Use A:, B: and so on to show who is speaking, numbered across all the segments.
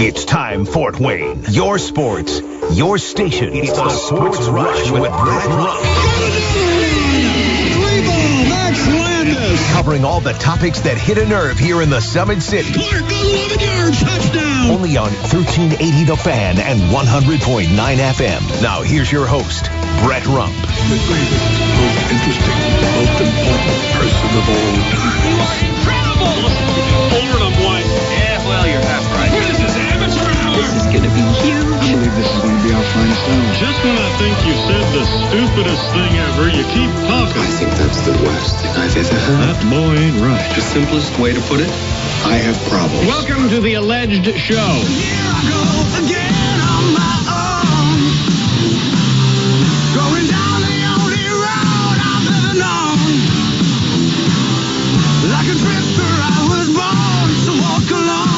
A: It's time, Fort Wayne. Your sports, your station. It's the Sports Rush with Brett Rump. Covering all the topics that hit a nerve here in the Summit City.
B: Clark goes 11 yards, touchdown.
A: Only on 1380 The Fan and 100.9 FM. Now here's your host, Brett Rump.
B: The greatest, most interesting, most important person of all time.
C: You are incredible. Older than white. Yeah, well, you're half right. What is this, amateur hour?
D: This is going to be huge.
E: I believe this is going to be our finest hour.
C: Just when I think you said the stupidest thing ever, you keep talking.
E: I think that's the worst I've ever heard.
C: That boy ain't right.
E: The simplest way to put it, I have problems.
C: Welcome to the alleged show.
B: Here I go again on my own. Going down the only road I've ever known. Like a drifter, I was born to walk alone.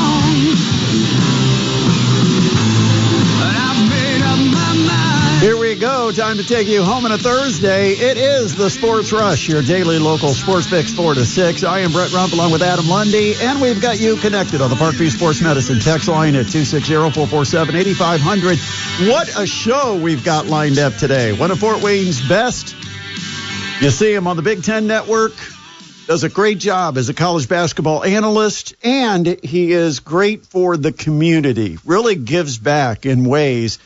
B: And I've made up my mind.
F: Here we go. Time to take you home on a Thursday. It is the Sports Rush, your daily local sports fix 4 to 6. I am Brett Rump along with Adam Lundy, and we've got you connected on the Parkview Sports Medicine text line at 260-447-8500. What a show we've got lined up today. One of Fort Wayne's best. You see him on the Big Ten Network. Does a great job as a college basketball analyst, and he is great for the community. Really gives back in ways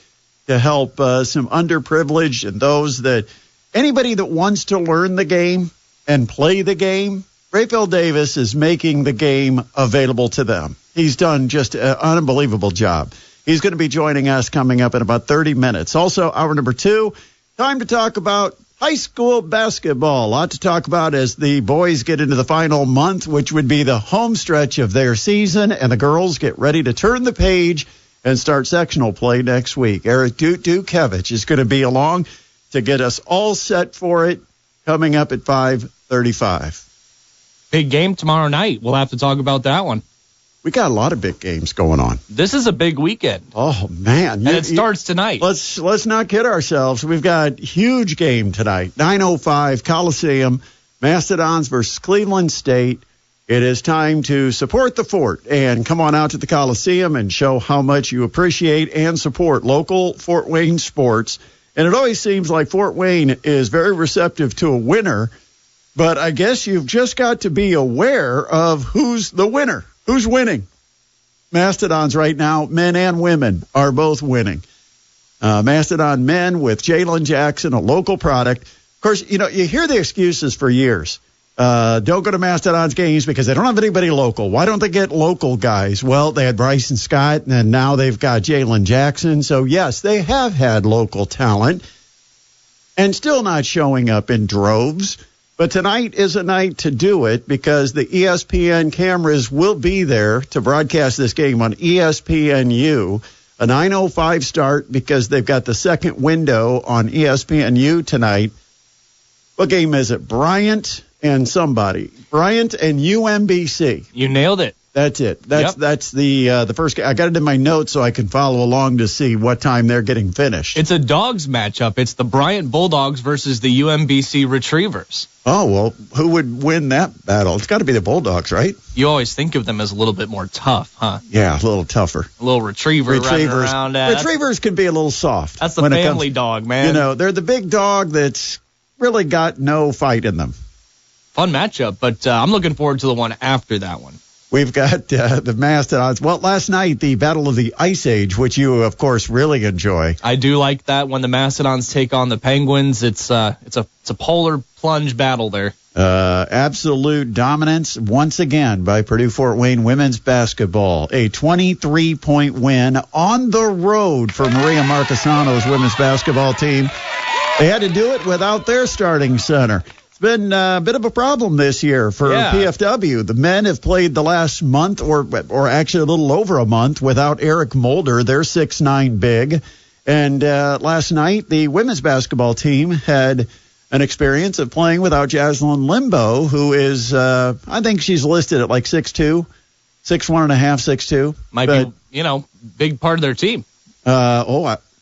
F: to help some underprivileged and those that anybody that wants to learn the game and play the game. Rapheal Davis is making the game available to them. He's done just an unbelievable job. He's going to be joining us coming up in about 30 minutes. Also, hour number 2, time to talk about high school basketball. A lot to talk about as the boys get into the final month, which would be the home stretch of their season, and the girls get ready to turn the page and start sectional play next week. Eric Dukevich is going to be along to get us all set for it, coming up at 5:35.
G: Big game tomorrow night. We'll have to talk about that one.
F: We got a lot of big games going on.
G: This is a big weekend.
F: Oh, man.
G: And it starts tonight.
F: Let's not kid ourselves. We've got huge game tonight. 9:05 Coliseum, Mastodons versus Cleveland State. It is time to support the Fort and come on out to the Coliseum and show how much you appreciate and support local Fort Wayne sports. And it always seems like Fort Wayne is very receptive to a winner, but I guess you've just got to be aware of who's the winner. Who's winning? Mastodons right now, men and women, are both winning. Mastodon men with Jalen Jackson, a local product. Of course, you hear the excuses for years. Don't go to Mastodons games because they don't have anybody local. Why don't they get local guys? Well, they had Bryson Scott, and now they've got Jalen Jackson. So, yes, they have had local talent and still not showing up in droves. But tonight is a night to do it because the ESPN cameras will be there to broadcast this game on ESPNU. A 9:05 start because they've got the second window on ESPNU tonight. What game is it? Bryant and somebody. Bryant and UMBC.
G: You nailed it.
F: That's it. That's the first game. I got it in my notes so I can follow along to see what time they're getting finished.
G: It's a dogs matchup. It's the Bryant Bulldogs versus the UMBC Retrievers.
F: Oh, well, who would win that battle? It's got to be the Bulldogs, right?
G: You always think of them as a little bit more tough, huh?
F: Yeah, a little tougher.
G: A little retriever running around.
F: Retrievers can be a little soft.
G: That's the family dog, man.
F: They're the big dog that's really got no fight in them.
G: Fun matchup, but I'm looking forward to the one after that one.
F: We've got the Mastodons. Well, last night, the Battle of the Ice Age, which you, of course, really enjoy.
G: I do like that when the Mastodons take on the Penguins. It's a polar plunge battle there.
F: Absolute dominance once again by Purdue Fort Wayne women's basketball. A 23-point win on the road for Maria Marquesano's women's basketball team. They had to do it without their starting center. It's been a bit of a problem this year for PFW. The men have played the last month, or actually a little over a month, without Eric Mulder. They're 6'9" big. And last night, the women's basketball team had an experience of playing without Jaslyn Limbo, who is, I think she's listed at like 6'2", 6'1.5", 6'2".
G: Might be, big part of their team.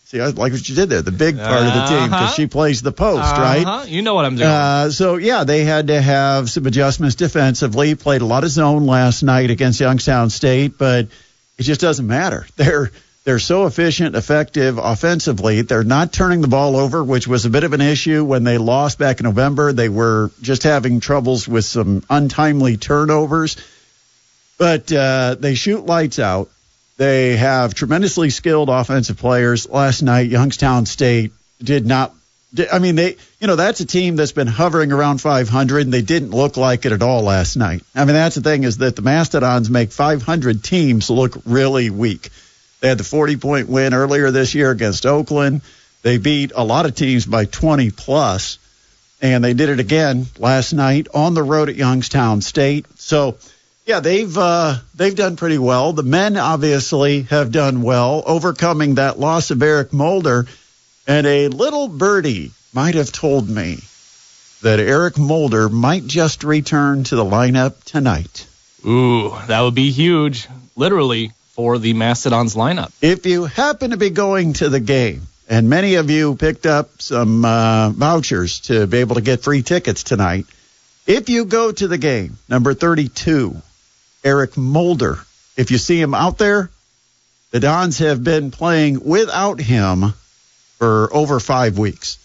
F: See, I like what you did there, the big part of the team, because she plays the post, right?
G: You know what I'm doing.
F: So, they had to have some adjustments defensively. Played a lot of zone last night against Youngstown State, but it just doesn't matter. They're so efficient, effective offensively. They're not turning the ball over, which was a bit of an issue when they lost back in November. They were just having troubles with some untimely turnovers. But they shoot lights out. They have tremendously skilled offensive players. Last night, Youngstown State did not. I mean, that's a team that's been hovering around 500, and they didn't look like it at all last night. I mean, that's the thing, is that the Mastodons make 500 teams look really weak. They had the 40-point win earlier this year against Oakland. They beat a lot of teams by 20+, and they did it again last night on the road at Youngstown State. So, yeah, they've done pretty well. The men obviously have done well, overcoming that loss of Eric Mulder. And a little birdie might have told me that Eric Mulder might just return to the lineup tonight.
G: Ooh, that would be huge, literally, for the Mastodons lineup.
F: If you happen to be going to the game, and many of you picked up some vouchers to be able to get free tickets tonight, if you go to the game, number 32, Eric Mulder, if you see him out there, the Dons have been playing without him for over 5 weeks.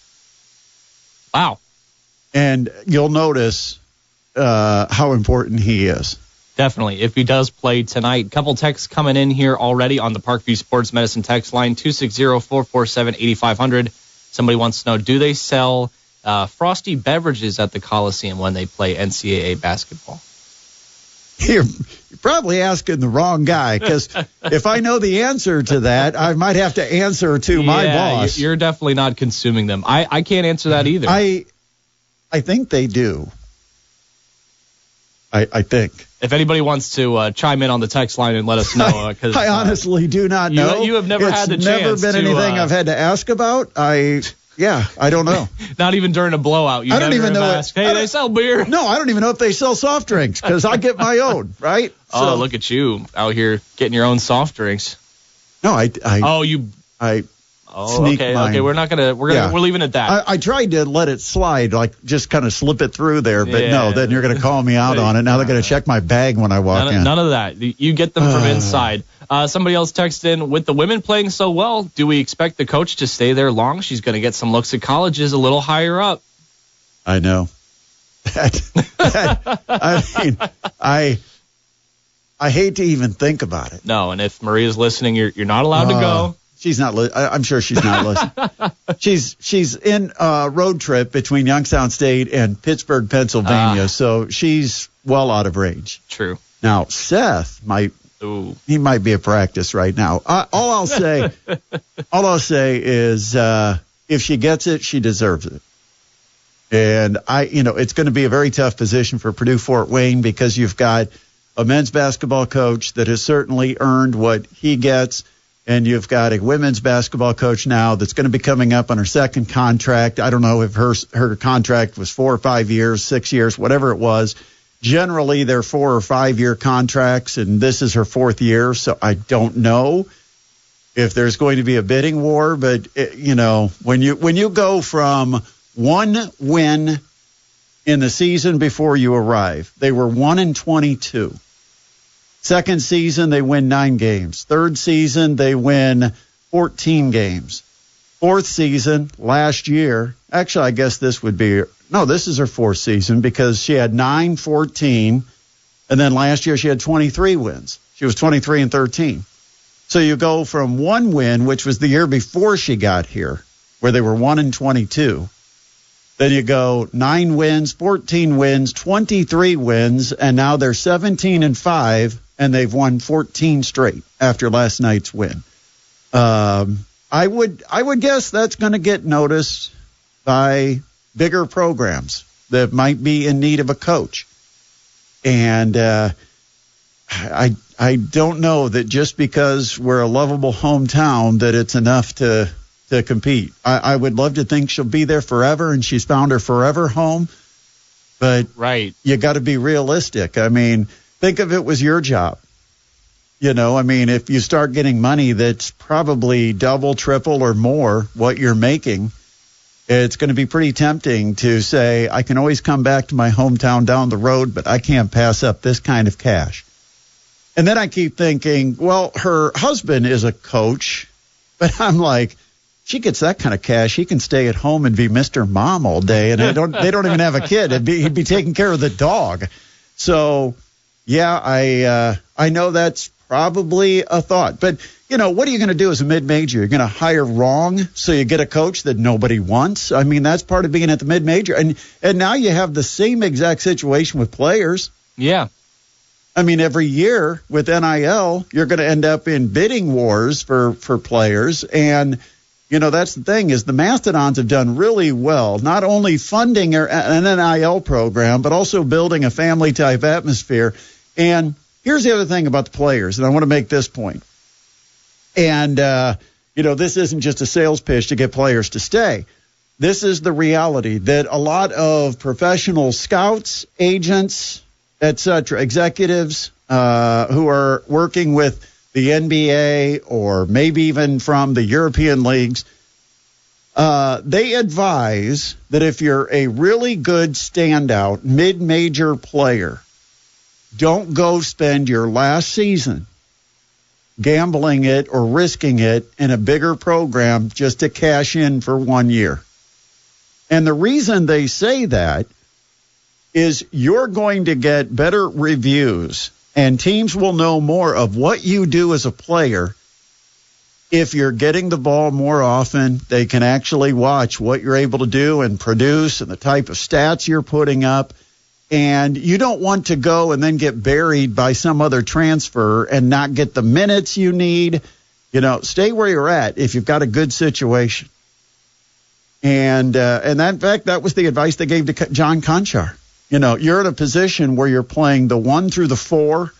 G: Wow.
F: And you'll notice how important he is.
G: Definitely. If he does play tonight. Couple texts coming in here already on the Parkview Sports Medicine text line, 260-447-8500. Somebody wants to know, do they sell frosty beverages at the Coliseum when they play NCAA basketball?
F: You're probably asking the wrong guy, because if I know the answer to that, I might have to answer to my boss.
G: You're definitely not consuming them. I can't answer that either.
F: I think they do. I think.
G: If anybody wants to chime in on the text line and let us know. Because
F: I honestly do not know.
G: You have never had the chance.
F: It's never been anything I've had to ask about. I don't know.
G: Not even during a blow-out.
F: I don't even know.
G: Asked, hey, they sell beer.
F: No, I don't even know if they sell soft drinks, because I get my own, right?
G: Oh, look at you out here getting your own soft drinks.
F: No, I sneak
G: okay.
F: mine.
G: Okay, we're leaving it at that.
F: I tried to let it slide, like just kind of slip it through there, but no, then you're going to call me out on it. Now they're going to check my bag when I walk in.
G: None of that. You get them from inside. Somebody else texted in, with the women playing so well, do we expect the coach to stay there long? She's going to get some looks at colleges a little higher up.
F: I know. I hate to even think about it.
G: No, and if Maria's listening, you're not allowed to go.
F: She's not. I'm sure she's not listening. She's in a road trip between Youngstown State and Pittsburgh, Pennsylvania, so she's well out of range.
G: True.
F: Now Seth might.
G: Ooh.
F: He might be at practice right now. All I'll say is if she gets it, she deserves it. And it's going to be a very tough position for Purdue Fort Wayne, because you've got a men's basketball coach that has certainly earned what he gets. And you've got a women's basketball coach now that's going to be coming up on her second contract. I don't know if her contract was 4 or 5 years, 6 years, whatever it was. Generally, they're 4 or 5 year contracts, and this is her 4th year. So I don't know if there's going to be a bidding war. But when you go from 1 win in the season before you arrive, they were 1-22. Second season, they win 9 games. Third season, they win 14 games. Fourth season, last year, actually, I guess this is her 4th season, because she had 9-14, and then last year she had 23 wins. She was 23-13. So you go from 1 win, which was the year before she got here, where they were 1-22. Then you go 9 wins, 14 wins, 23 wins, and now they're 17-5. And they've won 14 straight after last night's win. I would guess that's going to get noticed by bigger programs that might be in need of a coach. And I don't know that just because we're a lovable hometown that it's enough to compete. I would love to think she'll be there forever and she's found her forever home. But
G: right,
F: you got to be realistic. I mean, think of it was your job. If you start getting money that's probably double, triple, or more what you're making, it's going to be pretty tempting to say, I can always come back to my hometown down the road, but I can't pass up this kind of cash. And then I keep thinking, well, her husband is a coach, but I'm like, she gets that kind of cash. He can stay at home and be Mr. Mom all day, and they don't even have a kid. He'd be taking care of the dog. So, yeah, I know that's probably a thought. But, what are you going to do as a mid-major? You're going to hire wrong so you get a coach that nobody wants? I mean, that's part of being at the mid-major. And now you have the same exact situation with players.
G: Yeah.
F: I mean, every year with NIL, you're going to end up in bidding wars for players. And, that's the thing is the Mastodons have done really well, not only funding an NIL program, but also building a family-type atmosphere. And here's the other thing about the players, and I want to make this point. And, this isn't just a sales pitch to get players to stay. This is the reality that a lot of professional scouts, agents, etc., executives who are working with the NBA or maybe even from the European leagues, they advise that if you're a really good standout mid-major player, don't go spend your last season gambling it or risking it in a bigger program just to cash in for 1 year. And the reason they say that is you're going to get better reviews and teams will know more of what you do as a player if you're getting the ball more often. They can actually watch what you're able to do and produce and the type of stats you're putting up. And you don't want to go and then get buried by some other transfer and not get the minutes you need. Stay where you're at if you've got a good situation. And that, in fact, that was the advice they gave to John Conchar. You're in a position where you're playing the 1 through the 4,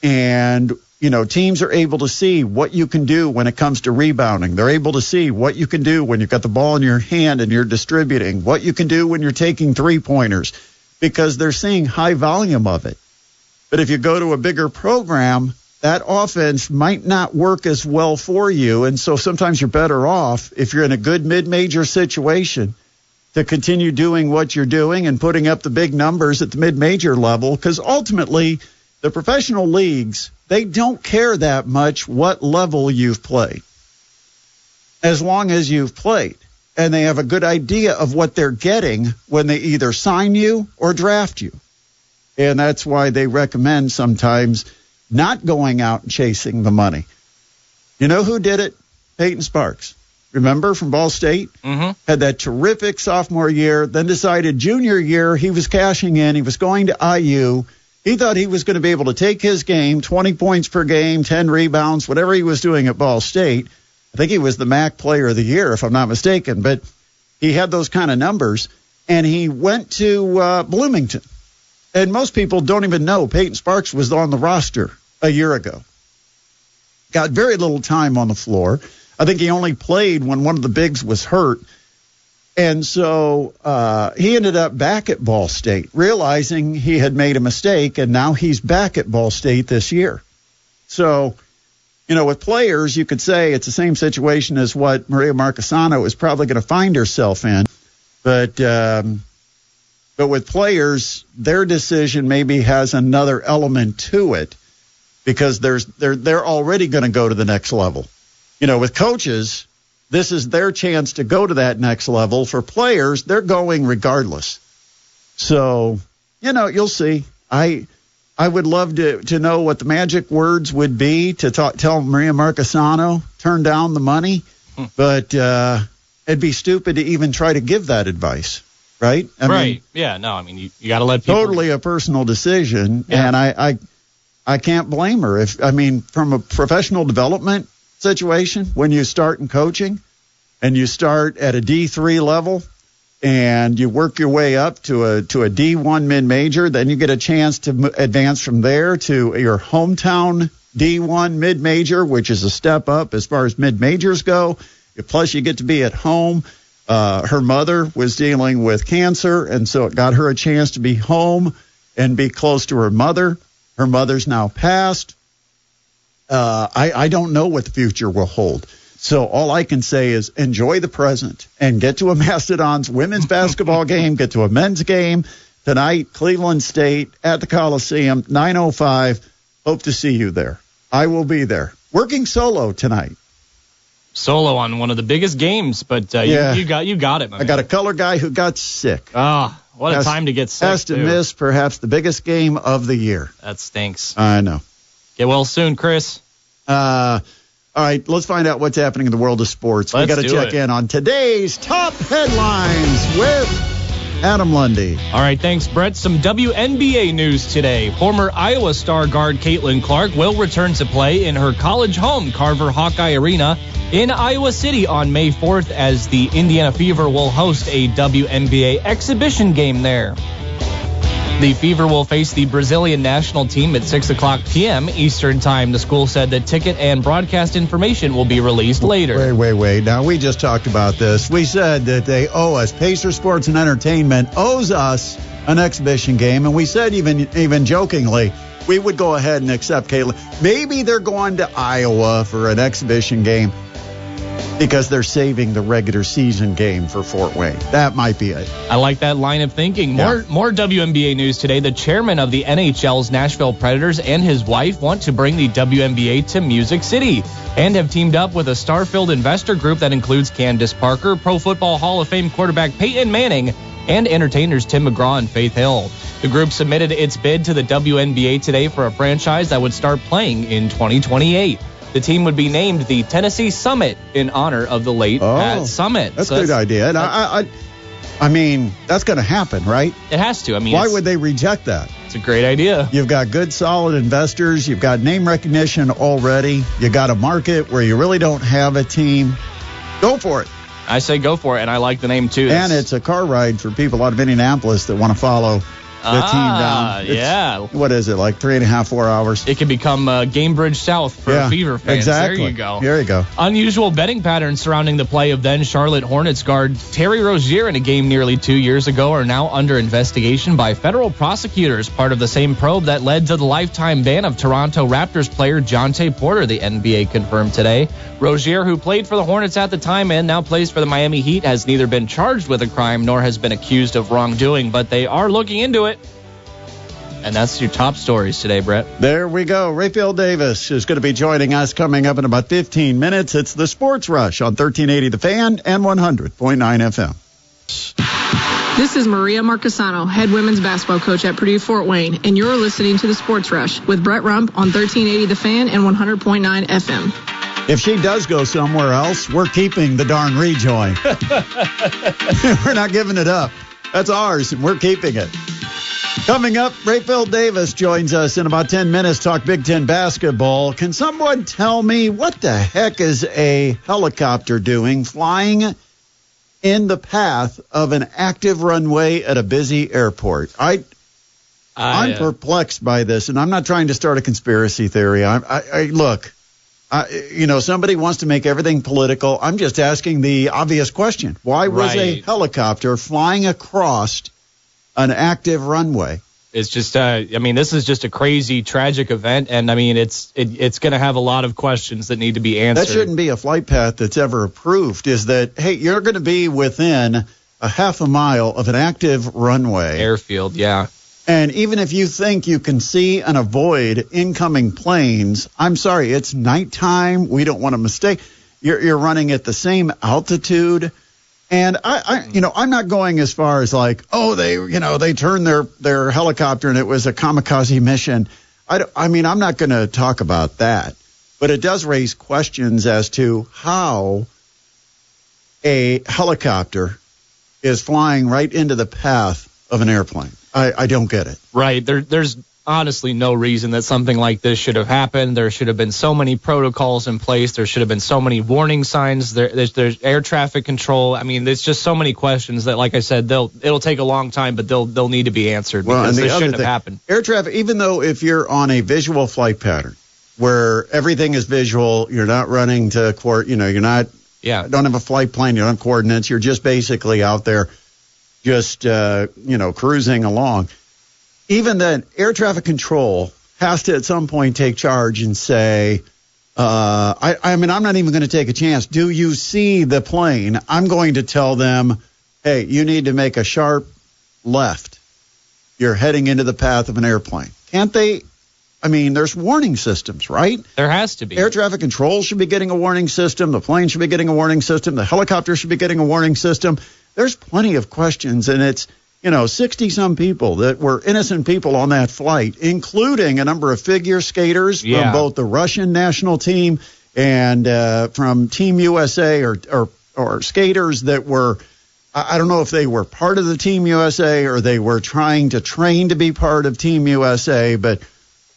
F: and, teams are able to see what you can do when it comes to rebounding. They're able to see what you can do when you've got the ball in your hand and you're distributing, what you can do when you're taking three-pointers, because they're seeing high volume of it. But if you go to a bigger program, that offense might not work as well for you, and so sometimes you're better off if you're in a good mid-major situation to continue doing what you're doing and putting up the big numbers at the mid-major level, because ultimately the professional leagues, they don't care that much what level you've played, as long as you've played. And they have a good idea of what they're getting when they either sign you or draft you. And that's why they recommend sometimes not going out and chasing the money. You know who did it? Peyton Sparks. Remember, from Ball State?
G: Mm-hmm.
F: Had that terrific sophomore year, then decided junior year he was cashing in. He was going to IU. He thought he was going to be able to take his game, 20 points per game, 10 rebounds, whatever he was doing at Ball State. I think he was the MAC Player of the Year, if I'm not mistaken. But he had those kind of numbers, and he went to Bloomington. And most people don't even know Peyton Sparks was on the roster a year ago. Got very little time on the floor. I think he only played when one of the bigs was hurt. And so he ended up back at Ball State, realizing he had made a mistake, and now he's back at Ball State this year. So, with players, you could say it's the same situation as what Maria Marchesano is probably going to find herself in. But with players, their decision maybe has another element to it, because they're already going to go to the next level. With coaches, this is their chance to go to that next level. For players, they're going regardless. So, you'll see. I would love to know what the magic words would be to tell Maria Marchesano, turn down the money. But it'd be stupid to even try to give that advice, right? I mean,
G: yeah, no, I mean, you got to let people.
F: Totally a personal decision,
G: Yeah.
F: and I can't blame her. From a professional development situation, when you start in coaching and you start at a D3 level and you work your way up to a D1 mid-major, then you get a chance to advance from there to your hometown D1 mid-major, which is a step up as far as mid-majors go. Plus, you get to be at home. Her mother was dealing with cancer, and so it got her a chance to be home and be close to her mother. Her mother's now passed. I don't know what the future will hold. So all I can say is enjoy the present and get to a Mastodons women's basketball game, get to a men's game tonight, Cleveland State at the Coliseum, 9:05. Hope to see you there. I will be there. Working solo tonight.
G: Solo on one of the biggest games, but you got it, man.
F: I got a color guy who got sick.
G: What a time to get sick.
F: Has to miss perhaps the biggest game of the year.
G: That stinks.
F: I know.
G: Get well soon, Chris.
F: All right, let's find out what's happening in the world of sports. We got to check in on today's top headlines with Adam Lundy.
G: All right, thanks, Brett. Some WNBA news today. Former Iowa star guard Caitlin Clark will return to play in her college home, Carver Hawkeye Arena, in Iowa City on May 4th as the Indiana Fever will host a WNBA exhibition game there. The Fever will face the Brazilian national team at 6 o'clock p.m. Eastern Time. The school said that ticket and broadcast information will be released later.
F: Wait. Now, we just talked about this. We said that they owe us. Pacer Sports and Entertainment owes us an exhibition game, and we said even jokingly we would go ahead and accept Caitlin. Maybe they're going to Iowa for an exhibition game because they're saving the regular season game for Fort Wayne. That might be it.
G: I like that line of thinking. More WNBA news today. The chairman of the NHL's Nashville Predators and his wife want to bring the WNBA to Music City and have teamed up with a star-filled investor group that includes Candace Parker, Pro Football Hall of Fame quarterback Peyton Manning, and entertainers Tim McGraw and Faith Hill. The group submitted its bid to the WNBA today for a franchise that would start playing in 2028. The team would be named the Tennessee Summit in honor of the late Pat Summit.
F: That's a good idea. And I mean, that's going to happen, right?
G: It has to. I mean,
F: why would they reject that?
G: It's a great idea.
F: You've got good, solid investors. You've got name recognition already. You got a market where you really don't have a team. Go for it.
G: I say go for it, and I like the name, too.
F: And it's a car ride for people out of Indianapolis that want to follow the team down. What is it, like 3.5, 4 hours?
G: It could become Gamebridge South for Fever fans.
F: Exactly.
G: There you go. Unusual betting patterns surrounding the play of then Charlotte Hornets guard Terry Rozier in a game nearly 2 years ago are now under investigation by federal prosecutors, part of the same probe that led to the lifetime ban of Toronto Raptors player Jonte Porter, the NBA confirmed today. Rozier, who played for the Hornets at the time and now plays for the Miami Heat, has neither been charged with a crime nor has been accused of wrongdoing, but they are looking into it. And that's your top stories today, Brett.
F: There we go. Rapheal Davis is going to be joining us coming up in about 15 minutes. It's the Sports Rush on 1380 The Fan and 100.9 FM.
D: This is Maria Marcasano, head women's basketball coach at Purdue Fort Wayne, and you're listening to the Sports Rush with Brett Rump on 1380 The Fan and 100.9 FM.
F: If she does go somewhere else, we're keeping the darn rejoin. We're not giving it up. That's ours, and we're keeping it. Coming up, Rapheal Davis joins us in about 10 minutes, talk Big Ten basketball. Can someone tell me what the heck is a helicopter doing flying in the path of an active runway at a busy airport? I'm perplexed by this, and I'm not trying to start a conspiracy theory. Look, somebody wants to make everything political. I'm just asking the obvious question. Why was a helicopter flying across an active runway?
G: It's just, this is just a crazy, tragic event, and it's going to have a lot of questions that need to be answered.
F: That shouldn't be a flight path that's ever approved. Is that, hey, you're going to be within a half a mile of an active runway,
G: airfield, yeah.
F: And even if you think you can see and avoid incoming planes, I'm sorry, it's nighttime. We don't want to mistake. You're running at the same altitude. And I'm not going as far as like, they turned their helicopter and it was a kamikaze mission. I'm not going to talk about that, but it does raise questions as to how a helicopter is flying right into the path of an airplane. I don't get it. Right.
G: There's honestly no reason that something like this should have happened. There should have been so many protocols in place. There should have been so many warning signs. There's air traffic control. There's just so many questions that, like I said, it'll take a long time, but they'll need to be answered because this shouldn't have happened.
F: Air traffic, even though if you're on a visual flight pattern where everything is visual, you're not running to you're not, don't have a flight plan, you don't have coordinates, you're just basically out there just, cruising along. Even then, air traffic control has to at some point take charge and say, I'm not even going to take a chance. Do you see the plane? I'm going to tell them, hey, you need to make a sharp left. You're heading into the path of an airplane. Can't they? I mean, there's warning systems, right?
G: There has to be.
F: Air traffic control should be getting a warning system. The plane should be getting a warning system. The helicopter should be getting a warning system. There's plenty of questions, and it's, 60-some people that were innocent people on that flight, including a number of figure skaters from both the Russian national team and from Team USA or skaters that were, I don't know if they were part of the Team USA or they were trying to train to be part of Team USA, but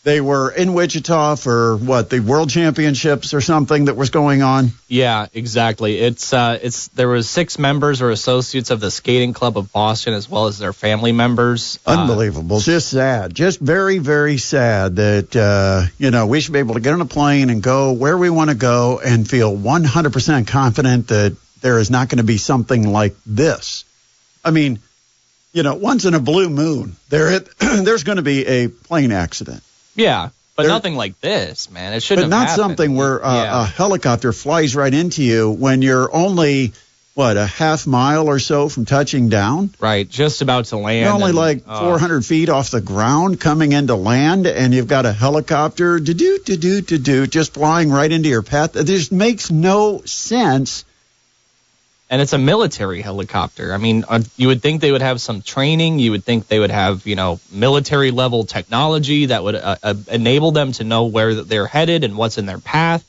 F: they were in Wichita for the World Championships or something that was going on.
G: Yeah, exactly. There was 6 members or associates of the Skating Club of Boston as well as their family members.
F: Unbelievable. Just sad. Just very, very sad that, we should be able to get on a plane and go where we want to go and feel 100% confident that there is not going to be something like this. I mean, once in a blue moon, there's going to be a plane accident.
G: Yeah, but nothing like this, man. It shouldn't have happened.
F: But not something where a helicopter flies right into you when you're only, a half mile or so from touching down?
G: Right, just about to land.
F: You're only 400 feet off the ground coming into land, and you've got a helicopter just flying right into your path. It just makes no sense.
G: And it's a military helicopter. I mean, you would think they would have some training. You would think they would have, military-level technology that would enable them to know where they're headed and what's in their path.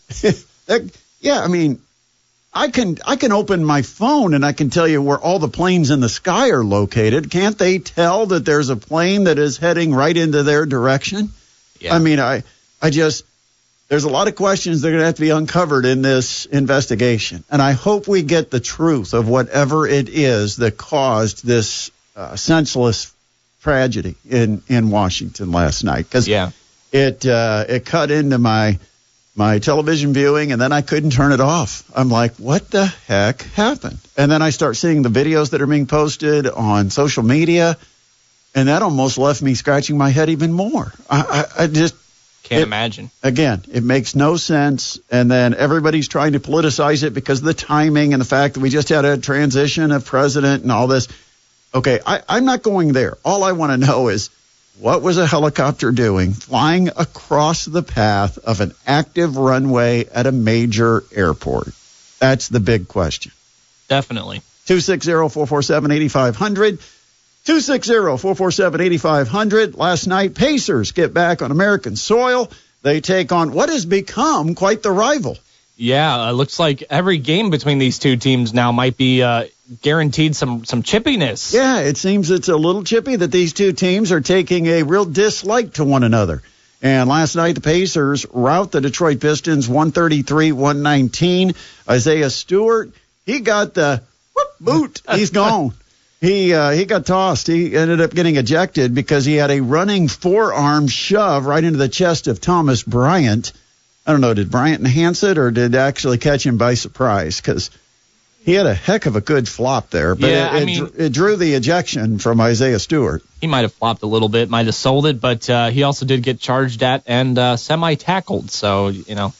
F: Yeah, I mean, I can open my phone and I can tell you where all the planes in the sky are located. Can't they tell that there's a plane that is heading right into their direction? Yeah. I mean, there's a lot of questions that are going to have to be uncovered in this investigation. And I hope we get the truth of whatever it is that caused this senseless tragedy in Washington last night. Because it cut into my television viewing, and then I couldn't turn it off. I'm like, what the heck happened? And then I start seeing the videos that are being posted on social media, and that almost left me scratching my head even more. I just...
G: Can't imagine. Again,
F: it makes no sense, and then everybody's trying to politicize it because of the timing and the fact that we just had a transition of president and all this. Okay, I'm not going there. All I want to know is, what was a helicopter doing flying across the path of an active runway at a major airport? That's the big question.
G: Definitely.
F: 260-447-8500. 260-447-8500. Last night, Pacers get back on American soil. They take on what has become quite the rival.
G: Yeah, it looks like every game between these two teams now might be guaranteed some chippiness.
F: Yeah, it seems it's a little chippy that these two teams are taking a real dislike to one another. And last night, the Pacers rout the Detroit Pistons 133-119. Isaiah Stewart, he got the boot. He's gone. He got tossed. He ended up getting ejected because he had a running forearm shove right into the chest of Thomas Bryant. I don't know, did Bryant enhance it or did it actually catch him by surprise? Because he had a heck of a good flop there. But it drew the ejection from Isaiah Stewart.
G: He might have flopped a little bit, might have sold it, but he also did get charged at and semi-tackled. So,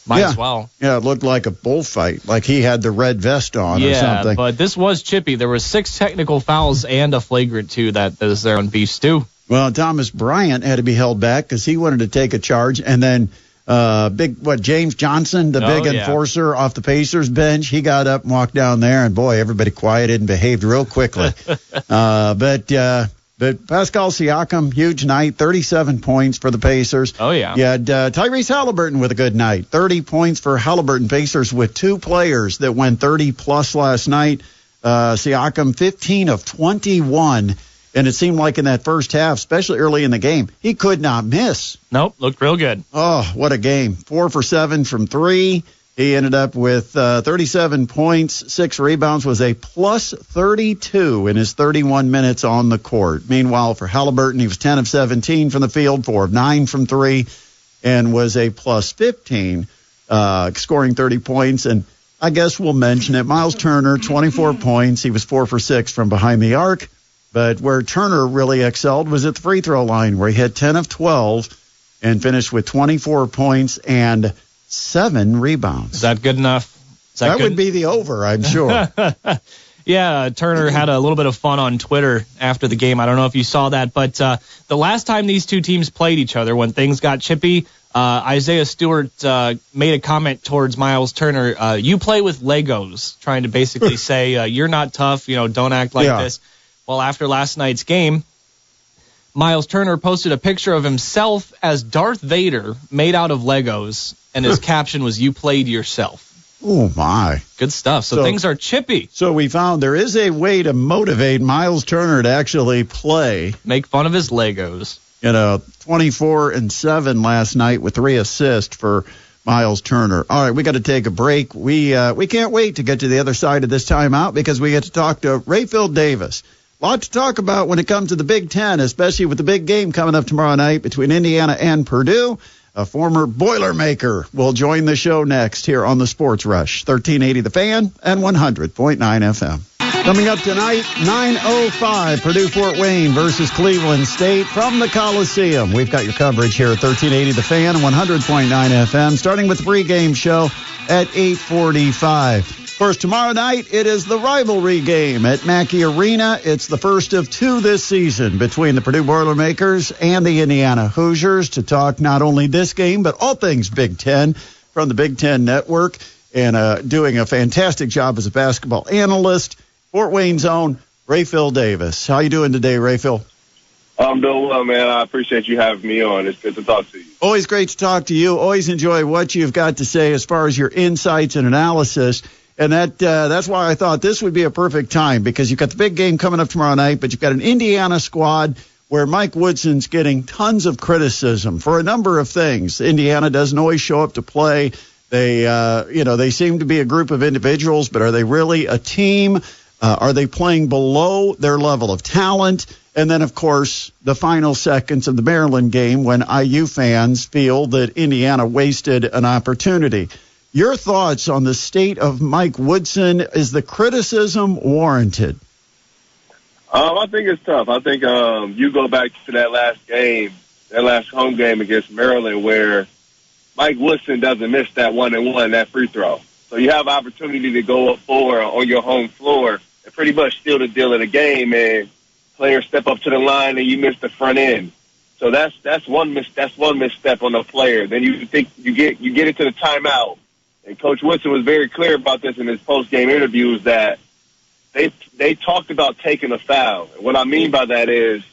G: might as well.
F: Yeah, it looked like a bullfight, like he had the red vest on or something.
G: Yeah, but this was chippy. There were 6 technical fouls and a flagrant 2 that is there on beef stew.
F: Well, Thomas Bryant had to be held back because he wanted to take a charge, and then James Johnson, the big enforcer off the Pacers bench, he got up and walked down there, and boy, everybody quieted and behaved real quickly. But Pascal Siakam, huge night, 37 points for the Pacers.
G: Oh, yeah.
F: You had Tyrese Halliburton with a good night, 30 points for Halliburton. Pacers with 2 players that went 30-plus last night. Siakam, 15 of 21. And it seemed like in that first half, especially early in the game, he could not miss.
G: Nope, looked real good.
F: Oh, what a game. 4 for 7 from 3. He ended up with 37 points, 6 rebounds, was a plus 32 in his 31 minutes on the court. Meanwhile, for Halliburton, he was 10 of 17 from the field, 4 of 9 from 3, and was a plus 15, scoring 30 points. And I guess we'll mention it. Miles Turner, 24 points. He was 4 for 6 from behind the arc. But where Turner really excelled was at the free throw line, where he had 10 of 12 and finished with 24 points and 7 rebounds.
G: Is that good enough?
F: That would be the over, I'm sure.
G: Yeah, Turner had a little bit of fun on Twitter after the game. I don't know if you saw that, but the last time these two teams played each other, when things got chippy, Isaiah Stewart made a comment towards Miles Turner. You play with Legos, trying to basically say you're not tough. Don't act like this. Well, after last night's game, Miles Turner posted a picture of himself as Darth Vader made out of Legos, and his caption was, "You played yourself."
F: Oh, my.
G: Good stuff. So things are chippy.
F: So we found there is a way to motivate Miles Turner to actually play.
G: Make fun of his Legos.
F: 24-7 last night with 3 assists for Miles Turner. All right, we got to take a break. We can't wait to get to the other side of this timeout because we get to talk to Rapheal Davis. A lot to talk about when it comes to the Big Ten, especially with the big game coming up tomorrow night between Indiana and Purdue. A former Boilermaker will join the show next here on the Sports Rush, 1380 The Fan and 100.9 FM. Coming up tonight, 9:05, Purdue-Fort Wayne versus Cleveland State from the Coliseum. We've got your coverage here at 1380 The Fan and 100.9 FM, starting with the pregame show at 8:45. Of course, tomorrow night, it is the rivalry game at Mackey Arena. It's the first of 2 this season between the Purdue Boilermakers and the Indiana Hoosiers to talk not only this game, but all things Big Ten from the Big Ten Network, and doing a fantastic job as a basketball analyst, Fort Wayne's own Rapheal Davis. How you doing today, Rapheal?
H: I'm doing well, man. I appreciate you having me on. It's good to talk to you.
F: Always great to talk to you. Always enjoy what you've got to say as far as your insights and analysis. And that's why I thought this would be a perfect time, because you've got the big game coming up tomorrow night, but you've got an Indiana squad where Mike Woodson's getting tons of criticism for a number of things. Indiana doesn't always show up to play. They seem to be a group of individuals, but are they really a team? Are they playing below their level of talent? And then, of course, the final seconds of the Maryland game when IU fans feel that Indiana wasted an opportunity. Your thoughts on the state of Mike Woodson? Is the criticism warranted?
H: I think it's tough. I think you go back to that last home game against Maryland, where Mike Woodson doesn't miss that 1-and-1, that free throw. So you have opportunity to go up 4 on your home floor and pretty much steal the deal of the game, and players step up to the line and you miss the front end. So that's one misstep on the player. Then you think you get into the timeout. And Coach Woodson was very clear about this in his post-game interviews, that they talked about taking a foul. And what I mean by that is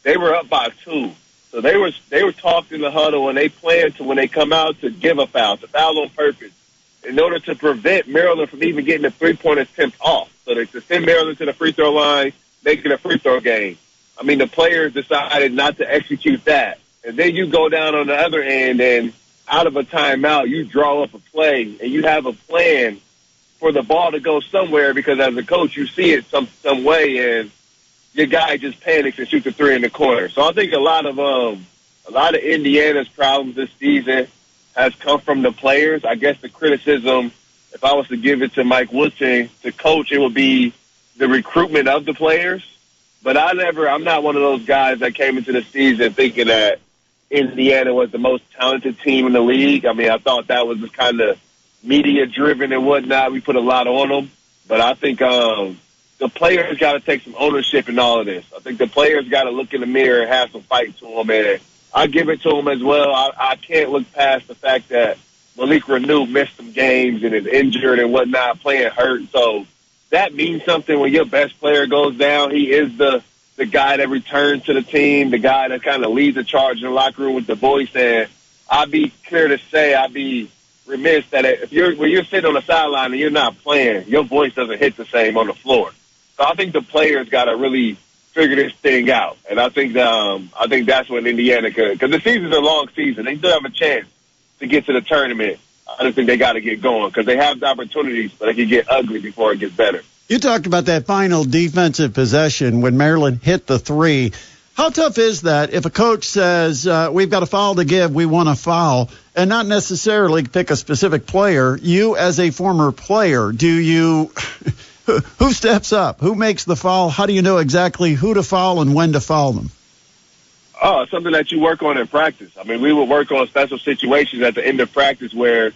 H: they were up by 2. So they were talking in the huddle, and they planned to, when they come out, to give a foul, to foul on purpose, in order to prevent Maryland from even getting a three-point attempt off. So they send Maryland to the free throw line, make it a free throw game. I mean, the players decided not to execute that. And then you go down on the other end, and out of a timeout, you draw up a play, and you have a plan for the ball to go somewhere, because as a coach, you see it some way, and your guy just panics and shoots a 3 in the corner. So I think a lot of Indiana's problems this season has come from the players. I guess the criticism, if I was to give it to Mike Woodson, to coach, it would be the recruitment of the players. But I'm not one of those guys that came into the season thinking that Indiana was the most talented team in the league. I mean, I thought that was kind of media-driven and whatnot. We put a lot on them. But I think the players got to take some ownership in all of this. I think the players got to look in the mirror and have some fight to them. And I give it to them as well. I can't look past the fact that Malik Renew missed some games and is injured and whatnot, playing hurt. So that means something when your best player goes down. He is the guy that returns to the team, the guy that kind of leads the charge in the locker room with the voice. And I'd be clear to say, I'd be remiss that when you're sitting on the sideline and you're not playing, your voice doesn't hit the same on the floor. So I think the players got to really figure this thing out. And I think that's what Indiana could, because the season's a long season. They still have a chance to get to the tournament. I just think they got to get going, because they have the opportunities, but it can get ugly before it gets better.
F: You talked about that final defensive possession when Maryland hit the 3. How tough is that if a coach says, we've got a foul to give, we want a foul, and not necessarily pick a specific player? You, as a former player, who steps up? Who makes the foul? How do you know exactly who to foul and when to foul them?
H: Oh, it's something that you work on in practice. I mean, we would work on special situations at the end of practice where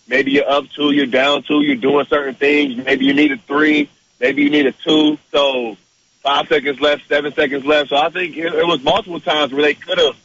H: maybe you're up 2, you're down 2, you're doing certain things. Maybe you need a 3. Maybe you needed 2. So 5 seconds left, 7 seconds left. So I think it was multiple times where they could have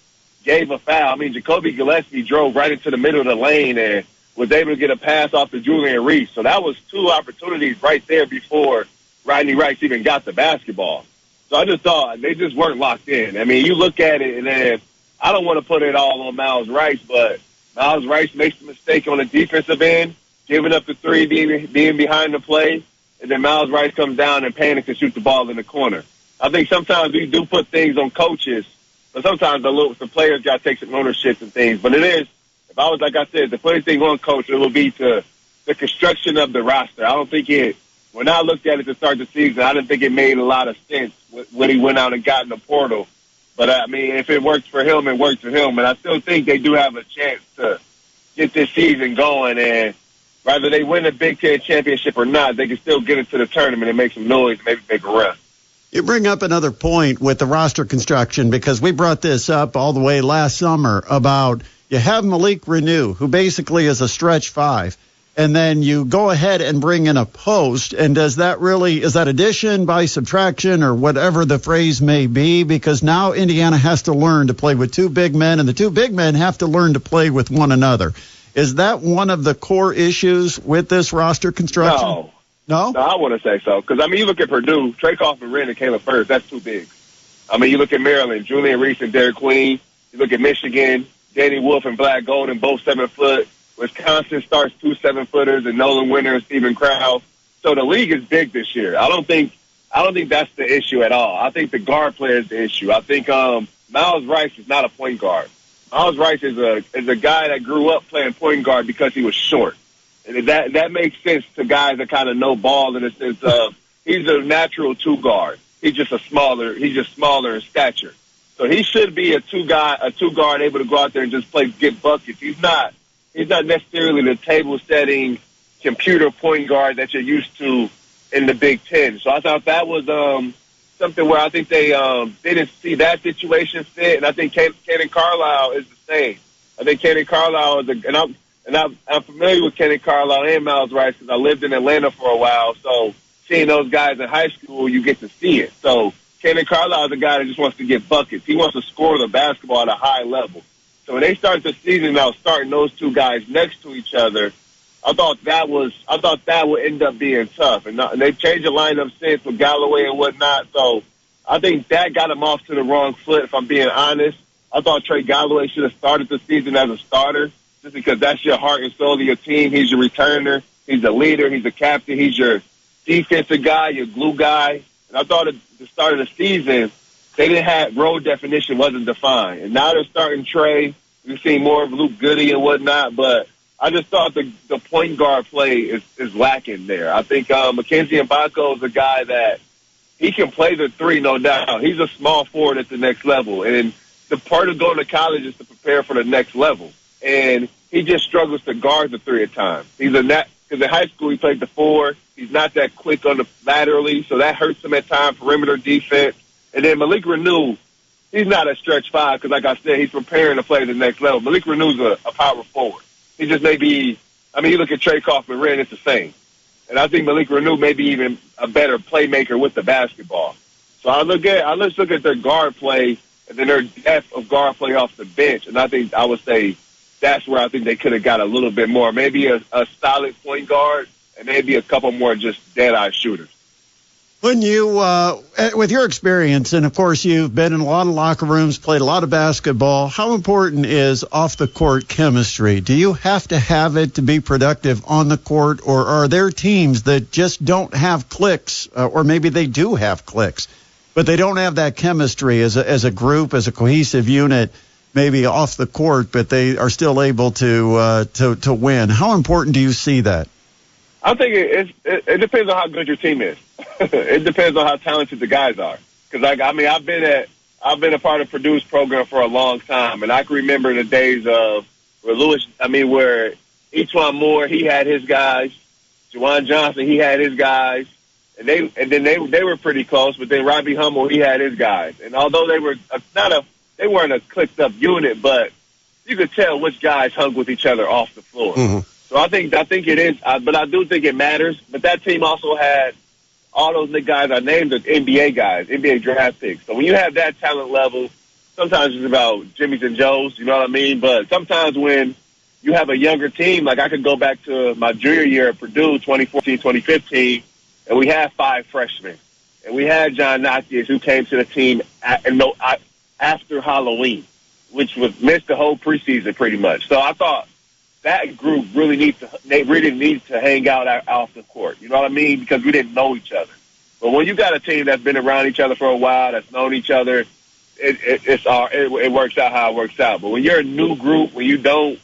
H: gave a foul. I mean, Jacoby Gillespie drove right into the middle of the lane and was able to get a pass off to Julian Reese. So that was 2 opportunities right there before Rodney Rice even got the basketball. So I just thought they just weren't locked in. I mean, you look at it, and then I don't want to put it all on Miles Rice, but Miles Rice makes a mistake on the defensive end, giving up the 3, being behind the play, and then Miles Rice comes down and panics and shoots the ball in the corner. I think sometimes we do put things on coaches, but sometimes the players got to take some ownership and things. But it is, if I was, like I said, the first thing on coach, it will be to the construction of the roster. I don't think when I looked at it to start the season, I didn't think it made a lot of sense when he went out and got in the portal. But, I mean, if it works for him, it works for him. And I still think they do have a chance to get this season going. And whether they win the Big Ten championship or not, they can still get into the tournament and make some noise and maybe make a run.
F: You bring up another point with the roster construction, because we brought this up all the way last summer about you have Malik Renew, who basically is a stretch 5. And then you go ahead and bring in a post, and is that addition by subtraction or whatever the phrase may be? Because now Indiana has to learn to play with 2 big men, and the 2 big men have to learn to play with one another. Is that one of the core issues with this roster construction? No,
H: I want to say so. Because, I mean, you look at Purdue, Trey Kaufman-Renn and Caleb Furst, that's too big. I mean, you look at Maryland, Julian Reese and Derek Queen. You look at Michigan, Danny Wolf and Black Golden, both 7 foot. Wisconsin starts 2 7-footers and Nolan Winter and Steven Krause. So the league is big this year. I don't think that's the issue at all. I think the guard play is the issue. I think Miles Rice is not a point guard. Miles Rice is a guy that grew up playing point guard because he was short. And that makes sense to guys that kind of know ball in the sense of he's a natural 2 guard. He's just smaller in stature. So he should be a 2 guard able to go out there and just get buckets. He's not necessarily the table-setting computer point guard that you're used to in the Big Ten. So I thought that was something where I think they didn't see that situation fit, and I think Cannon Carlisle is the same. I think Cannon Carlisle is I'm familiar with Cannon Carlisle and Miles Rice because I lived in Atlanta for a while. So seeing those guys in high school, you get to see it. So Cannon Carlisle is a guy that just wants to get buckets. He wants to score the basketball at a high level. So when they start the season out, starting those 2 guys next to each other, I thought that would end up being tough. And they've changed the lineup since with Galloway and whatnot. So I think that got him off to the wrong foot, if I'm being honest. I thought Trey Galloway should have started the season as a starter just because that's your heart and soul of your team. He's your returner. He's a leader. He's a captain. He's your defensive guy, your glue guy. And I thought at the start of the season, they didn't have role definition wasn't defined. And now they're starting Trey. We've seen more of Luke Goody and whatnot, but I just thought the point guard play is lacking there. I think Mackenzie Mbako is a guy that he can play the 3, no doubt. He's a small forward at the next level. And the part of going to college is to prepare for the next level. And he just struggles to guard the 3 at times. Because in high school he played the 4. He's not that quick on the laterally, so that hurts him at times, perimeter defense. And then Malik Renew, he's not a stretch 5 because, like I said, he's preparing to play the next level. Malik Renew's a power forward. He just may be – I mean, you look at Trey Kaufman-Renn, it's the same. And I think Malik Renew may be even a better playmaker with the basketball. So I let's look at their guard play and then their depth of guard play off the bench. And I would say that's where I think they could have got a little bit more. Maybe a solid point guard and maybe a couple more just dead-eye shooters.
F: When you, with your experience, and of course you've been in a lot of locker rooms, played a lot of basketball, how important is off-the-court chemistry? Do you have to have it to be productive on the court, or are there teams that just don't have clicks, or maybe they do have clicks, but they don't have that chemistry as a group, as a cohesive unit, maybe off the court, but they are still able to win? How important do you see that?
H: I think it depends on how good your team is. It depends on how talented the guys are. Because I've been a part of Purdue's program for a long time, and I can remember the days of where E'Twaun Moore, he had his guys, Juwan Johnson, he had his guys, and then they were pretty close. But then Robbie Hummel, he had his guys, and although they weren't a clicked up unit, but you could tell which guys hung with each other off the floor. Mm-hmm. So I think it is, but I do think it matters. But that team also had all those guys I named are NBA guys, NBA draft picks. So when you have that talent level, sometimes it's about Jimmys and Joes, you know what I mean? But sometimes when you have a younger team, like I could go back to my junior year at Purdue, 2014, 2015, and we had 5 freshmen. And we had John Nakias, who came to the team after Halloween, which was missed the whole preseason pretty much. So I thought that group really needs to hang out off the court. You know what I mean? Because we didn't know each other. But when you got a team that's been around each other for a while, that's known each other, it works out how it works out. But when you're a new group, when you don't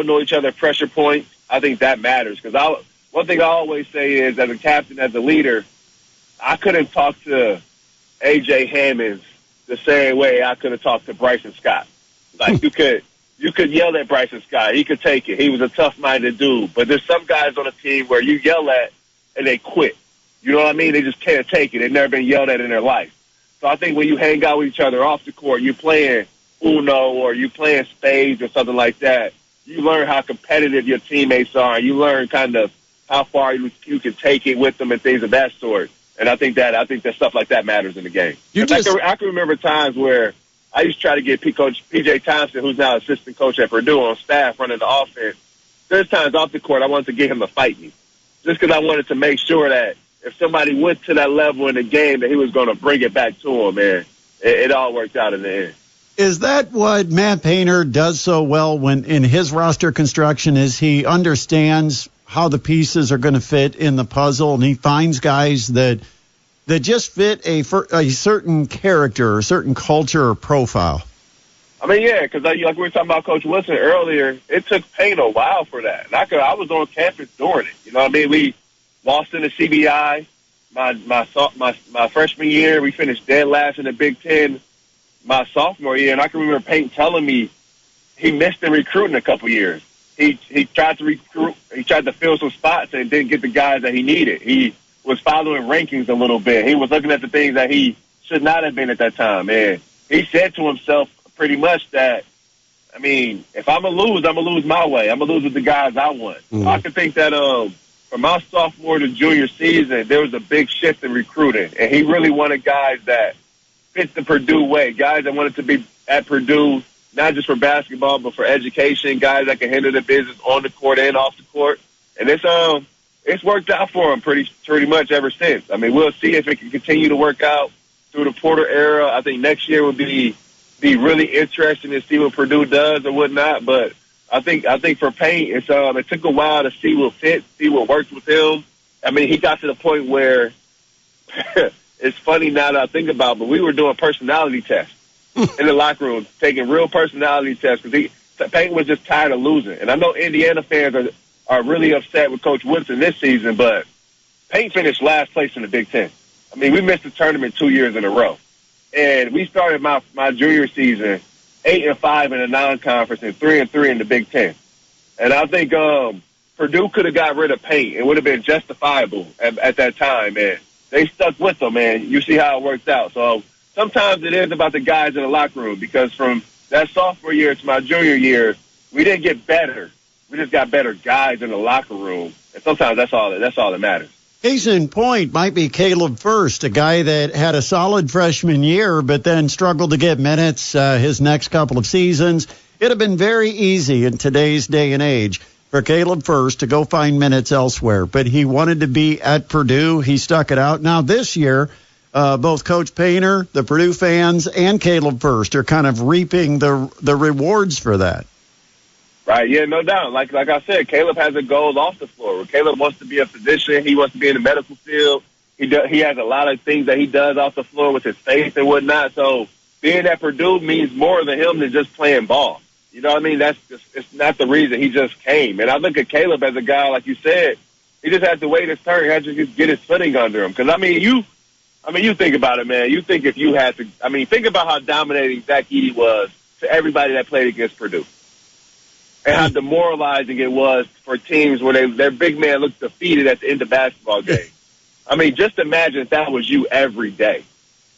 H: know each other's pressure points, I think that matters. Because one thing I always say is, as a captain, as a leader, I couldn't talk to A.J. Hammonds the same way I could have talked to Bryson Scott. Like you could yell at Bryson Scott. He could take it. He was a tough-minded dude. But there's some guys on the team where you yell at and they quit. You know what I mean? They just can't take it. They've never been yelled at in their life. So I think when you hang out with each other off the court, you're playing Uno or you're playing spades or something like that, you learn how competitive your teammates are. You learn kind of how far you can take it with them and things of that sort. And I think that stuff like that matters in the game. I can remember times where I used to try to get Coach P.J. Thompson, who's now assistant coach at Purdue, on staff running the offense. There's times off the court I wanted to get him to fight me, just because I wanted to make sure that if somebody went to that level in the game, that he was going to bring it back to him, man. It all worked out in the end.
F: Is that what Matt Painter does so well when in his roster construction, is he understands how the pieces are going to fit in the puzzle, and he finds guys that just fit a certain character, a certain culture or profile?
H: I mean, yeah, because like we were talking about Coach Wilson earlier, it took Payne a while for that. And I was on campus during it. You know what I mean? We lost in the CBI my freshman year. We finished dead last in the Big Ten my sophomore year. And I can remember Payne telling me he missed in recruiting a couple years. He tried to recruit. He tried to fill some spots and didn't get the guys that he needed. He was following rankings a little bit. He was looking at the things that he should not have been at that time. And he said to himself pretty much that, I mean, if I'm going to lose, I'm going to lose my way. I'm going to lose with the guys I want. Mm-hmm. So I can think that from my sophomore to junior season, there was a big shift in recruiting. And he really wanted guys that fit the Purdue way, guys that wanted to be at Purdue, not just for basketball, but for education, guys that can handle the business on the court and off the court. And it's worked out for him pretty much ever since. I mean, we'll see if it can continue to work out through the Porter era. I think next year would be really interesting to see what Purdue does or whatnot. But I think for Payne, it took a while to see what fits, see what works with him. I mean, he got to the point where it's funny now that I think about it, but we were doing personality tests in the locker room, taking real personality tests because Payne was just tired of losing. And I know Indiana fans are really upset with Coach Woodson this season, but Payne finished last place in the Big Ten. I mean, we missed the tournament 2 years in a row. And we started my junior season 8-5 in the non-conference and 3-3 in the Big Ten. And I think Purdue could have got rid of Payne. It would have been justifiable at that time, and they stuck with him, man. You see how it worked out. So sometimes it is about the guys in the locker room because from that sophomore year to my junior year, we didn't get better. We just got better guys in the locker room, and sometimes that's all that matters.
F: Case in point might be Caleb First, a guy that had a solid freshman year, but then struggled to get minutes his next couple of seasons. It'd have been very easy in today's day and age for Caleb First to go find minutes elsewhere, but he wanted to be at Purdue. He stuck it out. Now this year, both Coach Painter, the Purdue fans, and Caleb First are kind of reaping the rewards for that.
H: Right, yeah, no doubt. Like I said, Caleb has a goal off the floor. Caleb wants to be a physician. He wants to be in the medical field. He has a lot of things that he does off the floor with his faith and whatnot. So being at Purdue means more to him than just playing ball. You know what I mean? It's not the reason he just came. And I look at Caleb as a guy, like you said, he just has to wait his turn. He has to just get his footing under him. Because, you think about it, man. You think if you had to – think about how dominating Zach Edey was to everybody that played against Purdue. And how demoralizing it was for teams where their big man looked defeated at the end of basketball games. Just imagine if that was you every day.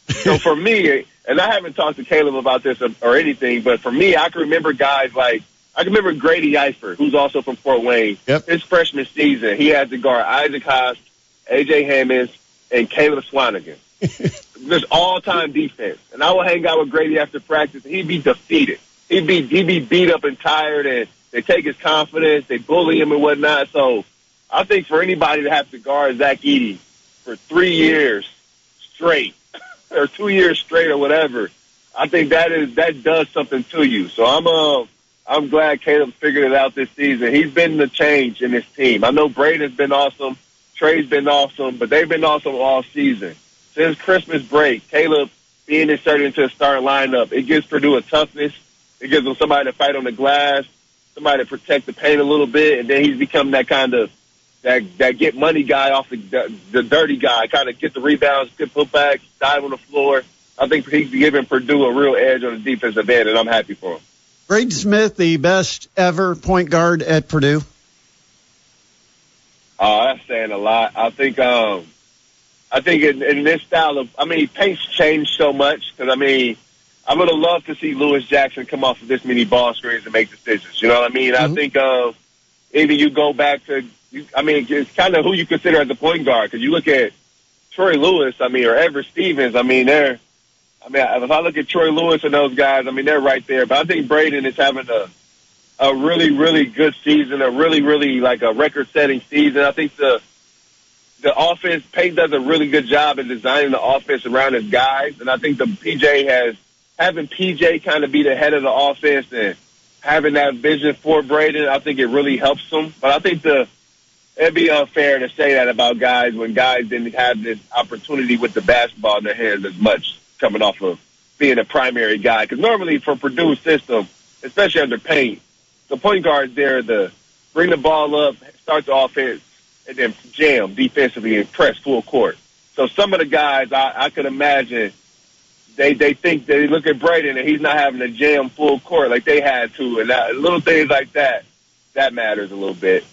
H: So for me, and I haven't talked to Caleb about this or anything, but for me, I can remember guys like I can remember Grady Eifert, who's also from Fort Wayne.
F: Yep.
H: His freshman season, he had to guard Isaac Haas, A.J. Hammonds, and Caleb Swanigan. Just all-time defense. And I would hang out with Grady after practice, and he'd be defeated. He'd be beat up and tired, and they take his confidence, they bully him and whatnot. So I think for anybody to have to guard Zach Edey for 3 years straight or 2 years straight or whatever, I think that does something to you. So I'm glad Caleb figured it out this season. He's been the change in this team. I know Braden's been awesome, Trey's been awesome, but they've been awesome all season. Since Christmas break, Caleb being inserted into the starting lineup, it gives Purdue a toughness. It gives them somebody to fight on the glass, somebody to protect the paint a little bit, and then he's become that kind of that get money guy off the dirty guy, kind of get the rebounds, get putbacks, dive on the floor. I think he's giving Purdue a real edge on the defensive end, and I'm happy for him.
F: Braden Smith, the best ever point guard at Purdue?
H: Oh, that's saying a lot. I think in this style of, paint's changed so much because, I would have loved to see Lewis Jackson come off of this many ball screens and make decisions. You know what I mean? Mm-hmm. I think either you go back to, it's kind of who you consider as a point guard because you look at Troy Lewis, or Everett Stevens, if I look at Troy Lewis and those guys, they're right there. But I think Braden is having a really, really good season, a really, really like a record-setting season. I think the offense, Payne does a really good job in designing the offense around his guys. And I think having PJ kind of be the head of the offense and having that vision for Braden, I think it really helps him. But I think it'd be unfair to say that about guys when guys didn't have this opportunity with the basketball in their hands as much coming off of being a primary guy. Because normally for Purdue's system, especially under Payne, the point guard's there to bring the ball up, start the offense, and then jam defensively and press full court. So some of the guys, I could imagine, they think they look at Braden and he's not having to jam full court like they had to. And little things like that matters a little bit.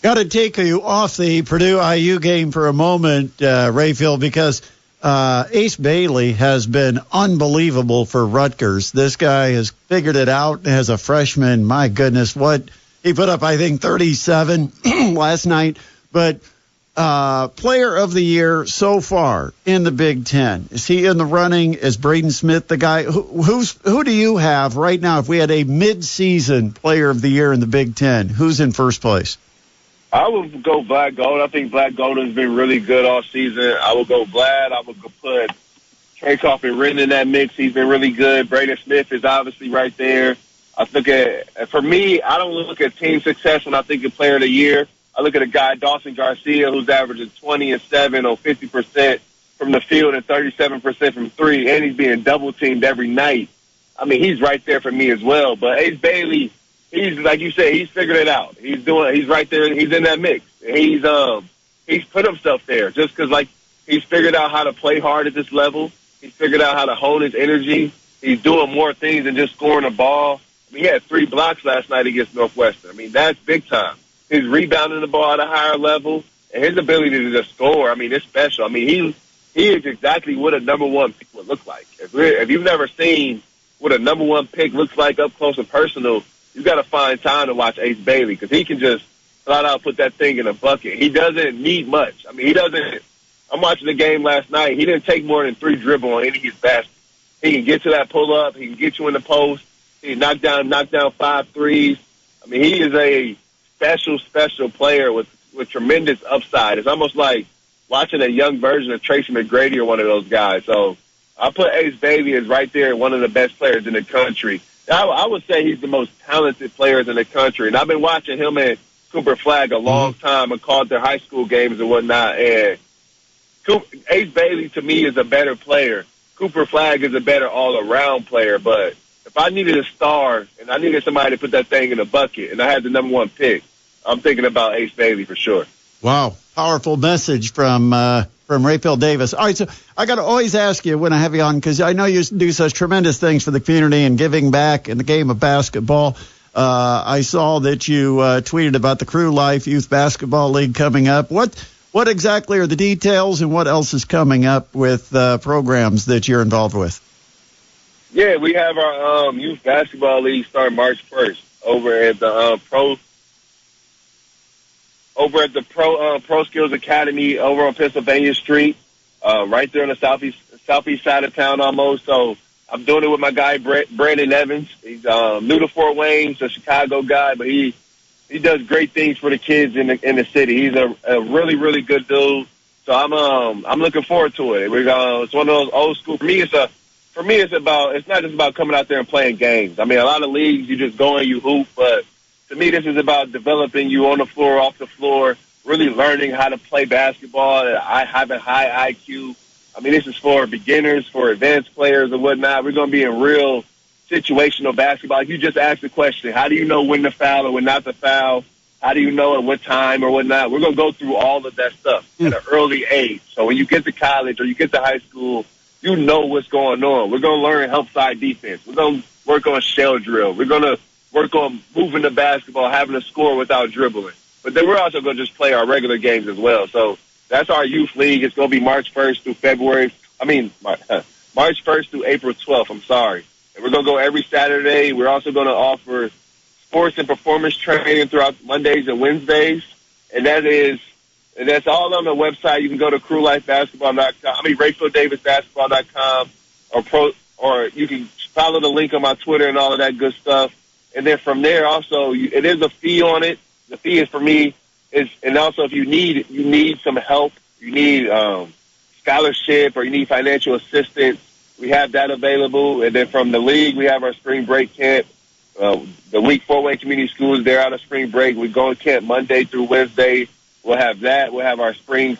F: Got to take you off the Purdue-IU game for a moment, Rapheal, because Ace Bailey has been unbelievable for Rutgers. This guy has figured it out as a freshman. My goodness, what he put up, I think, 37 last night. But player of the year so far in the Big Ten. Is he in the running? Is Braden Smith the guy? Who do you have right now? If we had a mid-season player of the year in the Big Ten, who's in first place?
H: I would go Vlad Gold. I think Vlad Golden's been really good all season. I would go Vlad. I would put Trakoff and Ridden in that mix. He's been really good. Braden Smith is obviously right there. For me, I don't look at team success when I think of player of the year. I look at a guy, Dawson Garcia, who's averaging 20 and 7 on 50% from the field and 37% from three, and he's being double-teamed every night. He's right there for me as well. But Ace Bailey, he's, like you said, he's figured it out. He's right there. He's in that mix. He's put himself there just because, he's figured out how to play hard at this level. He's figured out how to hold his energy. He's doing more things than just scoring a ball. He had 3 blocks last night against Northwestern. That's big time. His rebounding the ball at a higher level and his ability to just score, it's special. He is exactly what a number one pick would look like. If you've never seen what a number one pick looks like up close and personal, you got to find time to watch Ace Bailey because he can just flat out put that thing in a bucket. He doesn't need much. I'm watching the game last night. He didn't take more than 3 dribbles on any of his baskets. He can get to that pull-up. He can get you in the post. He can knock down 5 threes. He is a special player with tremendous upside. It's almost like watching a young version of Tracy McGrady or one of those guys. So I put Ace Bailey as right there, one of the best players in the country. I would say he's the most talented players in the country. And I've been watching him and Cooper Flagg a long time and called their high school games and whatnot. And Ace Bailey, to me, is a better player. Cooper Flagg is a better all-around player. But if I needed a star and I needed somebody to put that thing in a bucket and I had the number one pick, I'm thinking about Ace Bailey for sure.
F: Wow. Powerful message from Rapheal Davis. All right, so I got to always ask you when I have you on, because I know you do such tremendous things for the community and giving back in the game of basketball. I saw that you tweeted about the Crew Life Youth Basketball League coming up. What exactly are the details and what else is coming up with programs that you're involved with?
H: Yeah, we have our Youth Basketball League starting March 1st over at the over at the Pro Skills Academy over on Pennsylvania Street, right there on the southeast side of town almost. So I'm doing it with my guy, Brandon Evans. He's new to Fort Wayne. He's a Chicago guy, but he does great things for the kids in the city. He's a really, really good dude. So I'm looking forward to it. It's one of those old school. For me, it's not just about coming out there and playing games. I mean, a lot of leagues, you just go and you hoop, but to me, this is about developing you on the floor, off the floor, really learning how to play basketball. I have a high IQ. I mean, this is for beginners, for advanced players and whatnot. We're going to be in real situational basketball. If you just ask the question, how do you know when to foul or when not to foul? How do you know at what time or whatnot? We're going to go through all of that stuff at an early age. So when you get to college or you get to high school, you know what's going on. We're going to learn help side defense. We're going to work on shell drill. We're going to work on moving the basketball, having to score without dribbling. But then we're also going to just play our regular games as well. So that's our youth league. It's going to be March 1st through March 1st through April 12th. I'm sorry. And we're going to go every Saturday. We're also going to offer sports and performance training throughout Mondays and Wednesdays. And that's all on the website. You can go to crewlifebasketball.com. RaphealDavisBasketball.com or you can follow the link on my Twitter and all of that good stuff. And then from there also, it is a fee on it. The fee is for me and also if you need some help, you need scholarship or you need financial assistance, we have that available. And then from the league, we have our spring break camp. The week Fort Wayne Community Schools, they're out of spring break. We go to camp Monday through Wednesday. We'll have that. We'll have our spring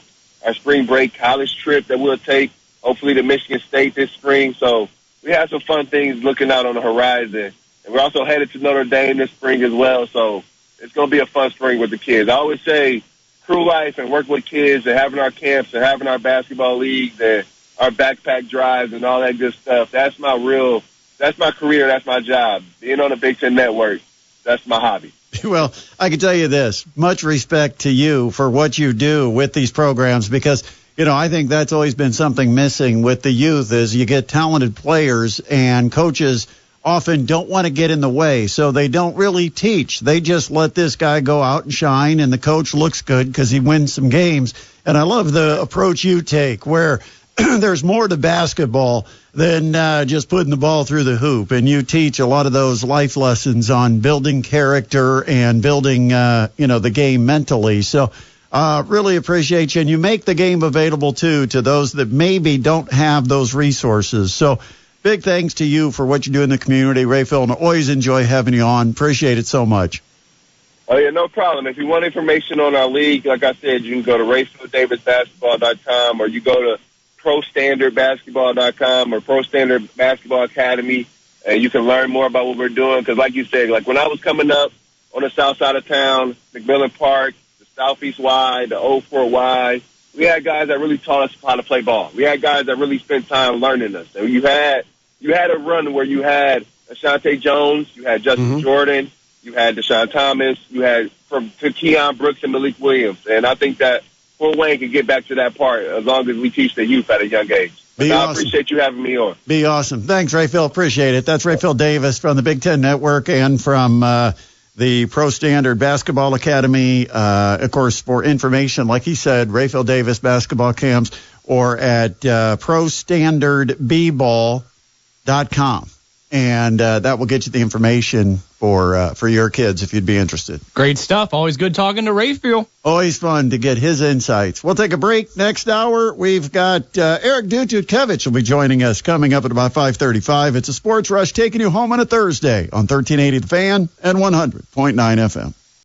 H: break college trip that we'll take, hopefully to Michigan State this spring. So we have some fun things looking out on the horizon. And we're also headed to Notre Dame this spring as well. So it's going to be a fun spring with the kids. I always say crew life and work with kids and having our camps and having our basketball leagues and our backpack drives and all that good stuff. That's my career. That's my job. Being on the Big Ten Network, that's my hobby.
F: Well, I can tell you this, much respect to you for what you do with these programs because, I think that's always been something missing with the youth is you get talented players and coaches often don't want to get in the way, so they don't really teach. They just let this guy go out and shine, and the coach looks good because he wins some games. And I love the approach you take where there's more to basketball than just putting the ball through the hoop. And you teach a lot of those life lessons on building character and building, the game mentally. So really appreciate you. And you make the game available, too, to those that maybe don't have those resources. So big thanks to you for what you do in the community, Rapheal, and I always enjoy having you on. Appreciate it so much.
H: Oh, yeah, no problem. If you want information on our league, like I said, you can go to RaphealDavisBasketball.com or you go to ProStandardBasketball.com or Pro Standard Basketball Academy, and you can learn more about what we're doing. Because like you said, like when I was coming up on the south side of town, McMillan Park, the Southeast Y, the Old Fort Y, we had guys that really taught us how to play ball. We had guys that really spent time learning us. And you had a run where you had Ashante Jones, you had Justin Jordan, you had Deshaun Thomas, you had to Keon Brooks and Malik Williams. And I think that Fort Wayne can get back to that part as long as we teach the youth at a young age. I appreciate you having me on.
F: Be awesome. Thanks, Rapheal. Appreciate it. That's Rapheal Davis from the Big Ten Network and from the Pro Standard Basketball Academy. Of course, for information, like he said, Rapheal Davis basketball camps or at ProStandardBball.com. And that will get you the information for your kids if you'd be interested.
G: Great stuff. Always good talking to Rapheal.
F: Always fun to get his insights. We'll take a break. Next hour, we've got Eric Dututkevich will be joining us coming up at about 5:35. It's a Sports Rush taking you home on a Thursday on 1380 The Fan and 100.9 FM.